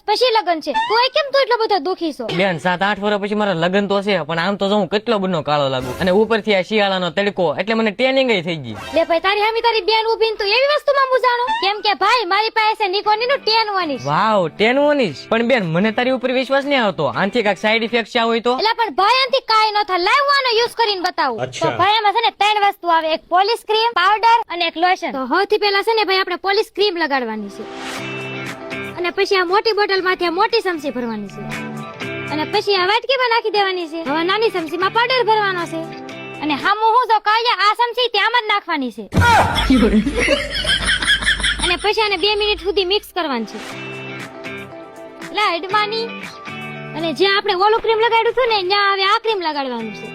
પછી લગન છે તોય કેમ તું એટલો બધો દુખી છો? બેન 7-8 વર્ષ પછી મારા લગ્ન તો છે, પણ આમ તો હું કેટલો બધો કાળો લાગુ, અને ઉપરથી આ શિયાળાનો તડકો એટલે મને ટેનિંગ થઈ ગઈ. લે ભાઈ તારી હામી તારી બેન ઊભી ને તું એવી વસ્તુમાં મૂંઝાણો કેમ કે ભાઈ મારી પાસે છે નિકોની નું 10 વાનિશ. વાવ 10 વાનિશ. પણ બેન મને તારી ઉપર વિશ્વાસ નહીં આવતો, આનથી કાંઈક સાઈડ ઇફેક્ટ છે હોય તો? એટલે પણ ભાઈ આનથી કાઈ ન થાય, લાવ આનો યુઝ કરીને બતાવું. તો ભાઈ એમાં છે ને 3 વસ્તુ આવે, એક પોલિશ ક્રીમ, પાવડર અને એક લોશન. તો સૌથી પહેલા છે ને ભાઈ આપણે પોલિશ ક્રીમ લગાડવાની છે, અને પછી આ મોટી બોટલ માંથી આ મોટી ચમચી ભરવાની છે, અને પછી આ વાટકીમાં નાખી દેવાની છે. હવે નાની ચમચીમાં પાવડર ભરવાનો છે, અને હામું હું જો કાયા આ ચમચી ત્યાં જ નાખવાની છે, અને પછી આને 2 મિનિટ સુધી મિક્સ કરવાની છે લાઈટમાંની. અને જ્યાં આપણે ઓલું ક્રીમ લગાડ્યું હતું ને ત્યાં હવે આ ક્રીમ લગાડવાનું છે.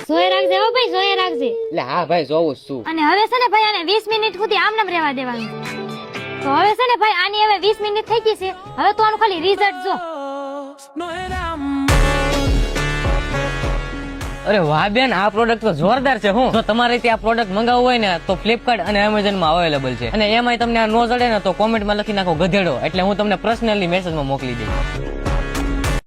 જોઈ રાખજે હો ભાઈ, જોઈ રાખજે. એટલે હા ભાઈ જોઉં છું. અને હવે છે ને ભાઈ આને 20 મિનિટ સુધી આમનામ રહેવા દેવાનું. તો હવે છે ને ભાઈ આની હવે 20 મિનિટ થઈ ગઈ છે, હવે તો આનું ખાલી રિઝલ્ટ જો. અરે વાહ બેન, આ પ્રોડક્ટ તો જોરદાર છે. હું જો તમારે ત્યાં પ્રોડક્ટ મંગાવવું હોય ને તો ફ્લિપકાર્ટ અને એમેઝોન માં અવેલેબલ છે, અને એમાંય તમને આ નો જડે ને તો કોમેન્ટ માં લખી નાખો ગધેડો, એટલે હું તમને પર્સનલી મેસેજમાં મોકલી દઈશ.